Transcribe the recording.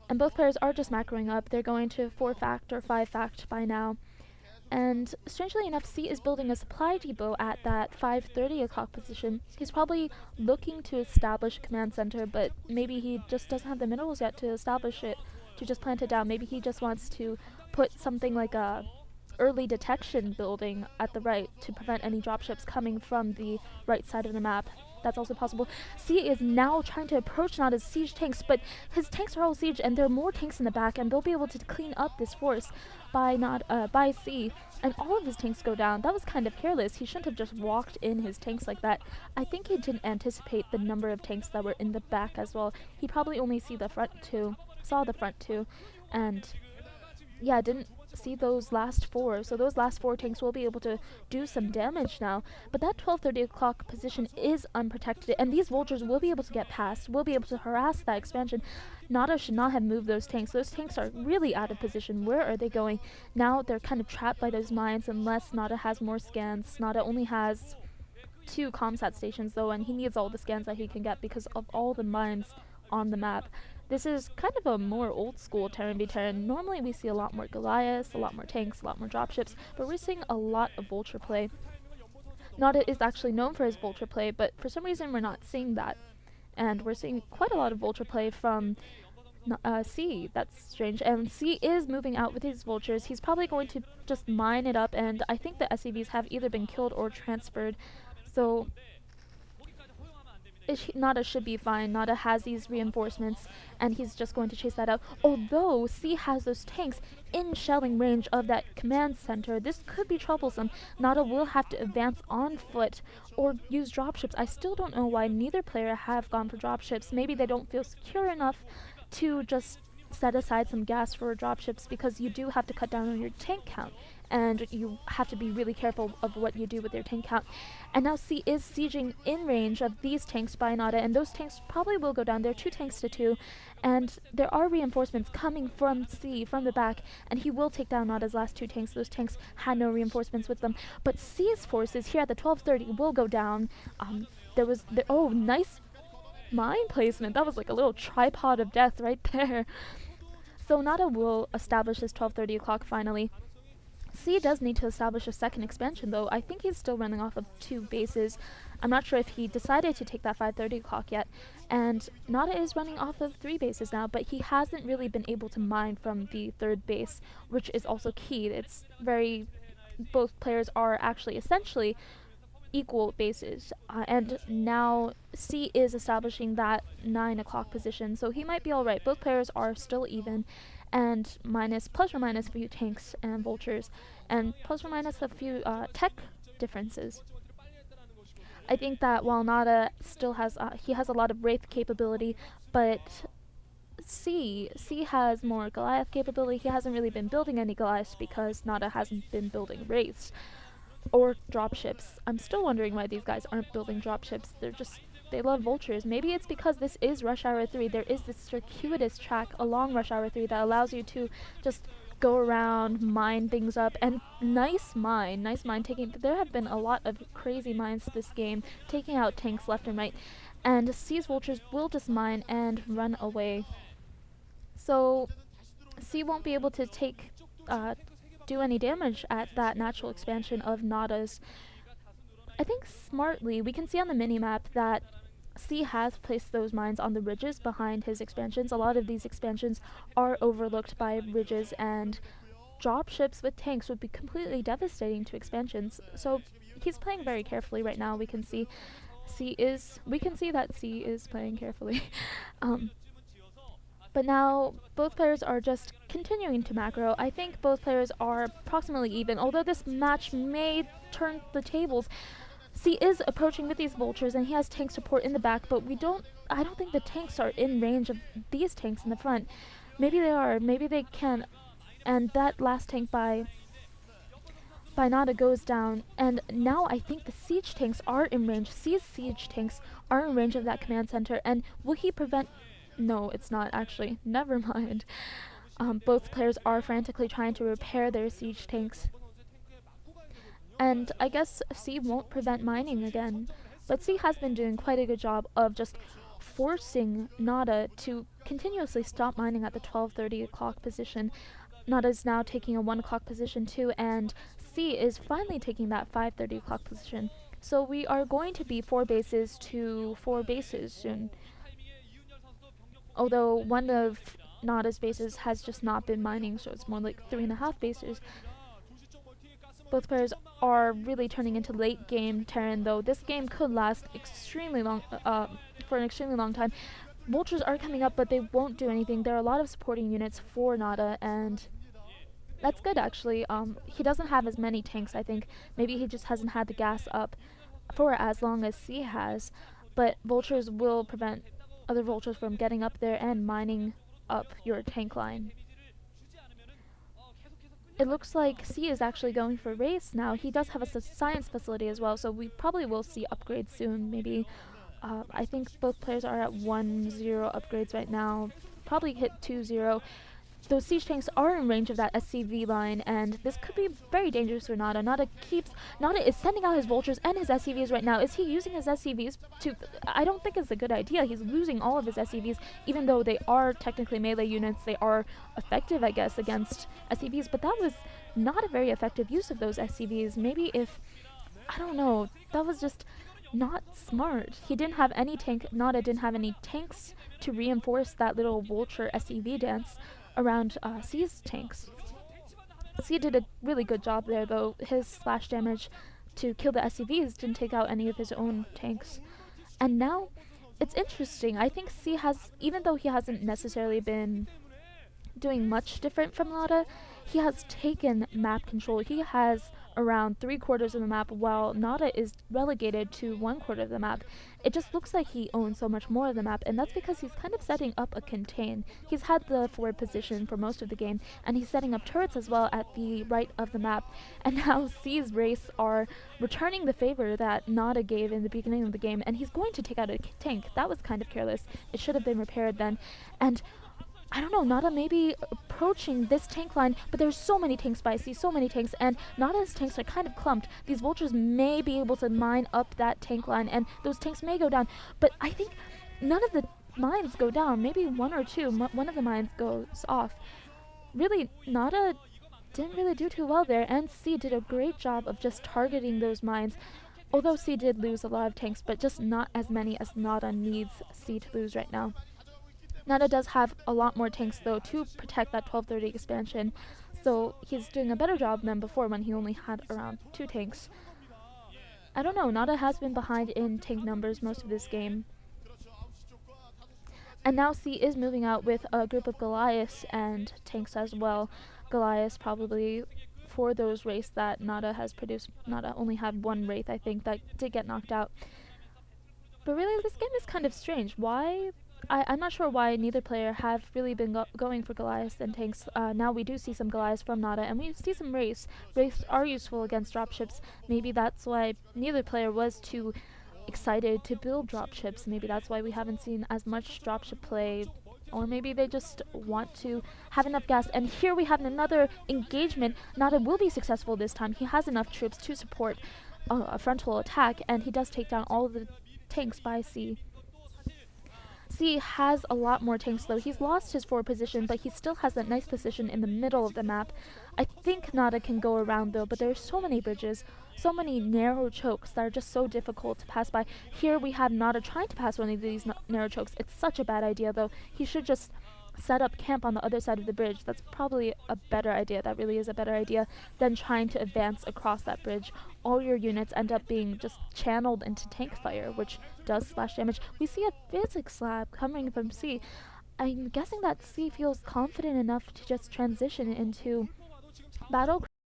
And both players are just macroing up. They're going to 4-fact or 5-fact by now. And strangely enough, C is building a supply depot at that 5:30 o'clock position. He's probably looking to establish a command center, but maybe he just doesn't have the minerals yet to establish it, to just plant it down. Maybe he just wants to put something like a early detection building at the right to prevent any dropships coming from the right side of the map. That's also possible. C is now trying to approach Nada's siege tanks, but his tanks are all siege, and there are more tanks in the back, and they'll be able to clean up this force by C. And all of his tanks go down. That was kind of careless. He shouldn't have just walked in his tanks like that. I think he didn't anticipate the number of tanks that were in the back as well. He probably only saw the front two, and yeah, didn't see those last four. So those last four tanks will be able to do some damage now. But that 12:30 o'clock position is unprotected, and these vultures will be able to get past, will be able to harass that expansion. Nada should not have moved those tanks. Those tanks are really out of position. Where are they going? Now they're kind of trapped by those mines unless Nada has more scans. Nada only has 2 comsat stations though, and he needs all the scans that he can get because of all the mines on the map. This is kind of a more old school Terran v Terran. Normally we see a lot more Goliaths, a lot more tanks, a lot more dropships, but we're seeing a lot of Vulture play. Nada is actually known for his Vulture play, but for some reason we're not seeing that. And we're seeing quite a lot of Vulture play from C. That's strange. And C is moving out with his vultures. He's probably going to just mine it up, and I think the SCVs have either been killed or transferred. So Nada should be fine. Nada has these reinforcements, and he's just going to chase that out. Although C has those tanks in shelling range of that command center, this could be troublesome. Nada will have to advance on foot or use dropships. I still don't know why neither player have gone for dropships. Maybe they don't feel secure enough to just set aside some gas for dropships, because you do have to cut down on your tank count, and you have to be really careful of what you do with your tank count. And now C is sieging in range of these tanks by Nada, and those tanks probably will go down. They're 2 tanks to 2, and there are reinforcements coming from C from the back, and he will take down Nada's last 2 tanks. Those tanks had no reinforcements with them, but C's forces here at the 12:30 will go down. Oh, nice mine placement. That was like a little tripod of death right there. So Nada will establish his 12:30 o'clock finally. C does need to establish a second expansion though. I think he's still running off of 2 bases. I'm not sure if he decided to take that 5:30 o'clock yet. And Nada is running off of 3 bases now, but he hasn't really been able to mine from the 3rd base, which is also key. Both players are actually essentially equal bases, and now C is establishing that 9 o'clock position, so he might be alright. Both players are still even, and plus or minus a few tanks and vultures, and plus or minus a few tech differences. I think that while Nada still has he has a lot of Wraith capability, but C has more Goliath capability. He hasn't really been building any Goliaths because Nada hasn't been building Wraiths or dropships. I'm still wondering why these guys aren't building dropships. They love vultures. Maybe it's because this is Rush Hour 3. There is this circuitous track along Rush Hour 3 that allows you to just go around, mine things up, and nice mine taking. There have been a lot of crazy mines this game, taking out tanks left and right, and C's vultures will just mine and run away. So C won't be able to do any damage at that natural expansion of Nada's. I think smartly, we can see on the minimap that C has placed those mines on the ridges behind his expansions. A lot of these expansions are overlooked by ridges, and dropships with tanks would be completely devastating to expansions. So he's playing very carefully right now. We can see that C is playing carefully. But now both players are just continuing to macro. I think both players are approximately even, although this match may turn the tables. C is approaching with these vultures, and he has tank support in the back, but I don't think the tanks are in range of these tanks in the front. Maybe they are, maybe they can. And that last tank by Nada goes down, and now I think the siege tanks are in range. C's siege tanks are in range of that command center, and will he prevent... No, it's not actually. Never mind. Both players are frantically trying to repair their siege tanks. And I guess C won't prevent mining again. But C has been doing quite a good job of just forcing Nada to continuously stop mining at the 12:30 o'clock position. Nada is now taking a 1 o'clock position too, and C is finally taking that 5:30 o'clock position. So we are going to be 4 bases to 4 bases soon. Although one of Nada's bases has just not been mining, so it's more like 3.5 bases. Both players are really turning into late game Terran, though this game could last extremely long, for an extremely long time. Vultures are coming up, but they won't do anything. There are a lot of supporting units for Nada, and that's good actually. He doesn't have as many tanks, I think. Maybe he just hasn't had the gas up for as long as C has, but Vultures will prevent other Vultures from getting up there and mining up your tank line. It looks like C is actually going for race now. He does have a science facility as well, so we probably will see upgrades soon. Maybe, I think both players are at 1-0 upgrades right now. Probably hit 2-0. Those siege tanks are in range of that SCV line, and this could be very dangerous for Nada. Nada is sending out his Vultures and his SCVs right now. Is he using his SCVs to... I don't think it's a good idea. He's losing all of his SCVs, even though they are technically melee units. They are effective, I guess, against SCVs, but that was not a very effective use of those SCVs. Maybe if... I don't know. That was just not smart. He didn't have any tank... Nada didn't have any tanks to reinforce that little Vulture SCV dance around C's tanks. C did a really good job there, though. His splash damage to kill the SCVs didn't take out any of his own tanks. And now, it's interesting. I think C has, even though he hasn't necessarily been doing much different from Nada, he has taken map control. He has around 3/4 of the map, while Nada is relegated to 1/4 of the map. It just looks like he owns so much more of the map, and that's because he's kind of setting up a contain. He's had the forward position for most of the game, and he's setting up turrets as well at the right of the map. And now C's race are returning the favor that Nada gave in the beginning of the game, and he's going to take out a tank. That was kind of careless. It should have been repaired then. And I don't know, Nada may be approaching this tank line, but there's so many tanks by C, so many tanks, and Nada's tanks are kind of clumped. These Vultures may be able to mine up that tank line, and those tanks may go down, but I think none of the mines go down. Maybe one or two, one of the mines goes off. Really, Nada didn't really do too well there, and C did a great job of just targeting those mines. Although C did lose a lot of tanks, but just not as many as Nada needs C to lose right now. Nada does have a lot more tanks, though, to protect that 12:30 expansion, so he's doing a better job than before when he only had around 2 tanks. I don't know, Nada has been behind in tank numbers most of this game. And now C is moving out with a group of Goliaths and tanks as well. Goliaths probably for those wraiths that Nada has produced. Nada only had 1 wraith, I think, that did get knocked out. But really, this game is kind of strange. Why? I'm not sure why neither player have really been going for Goliaths and tanks. Now we do see some Goliaths from Nada, and we see some Wraiths. Wraiths are useful against dropships. Maybe that's why neither player was too excited to build dropships. Maybe that's why we haven't seen as much dropship play. Or maybe they just want to have enough gas. And here we have another engagement. Nada will be successful this time. He has enough troops to support a frontal attack, and he does take down all of the tanks by C. C has a lot more tanks, though. He's lost his forward position, but he still has that nice position in the middle of the map. I think Nada can go around, though, but there's so many bridges, so many narrow chokes that are just so difficult to pass by. Here we have Nada trying to pass one of these narrow chokes. It's such a bad idea, though. He should just set up camp on the other side of the bridge. That's probably a better idea. That really is a better idea than trying to advance across that bridge. All your units end up being just channeled into tank fire, which does splash damage. We see a physics slab coming from C. I'm guessing that C feels confident enough to just transition into battle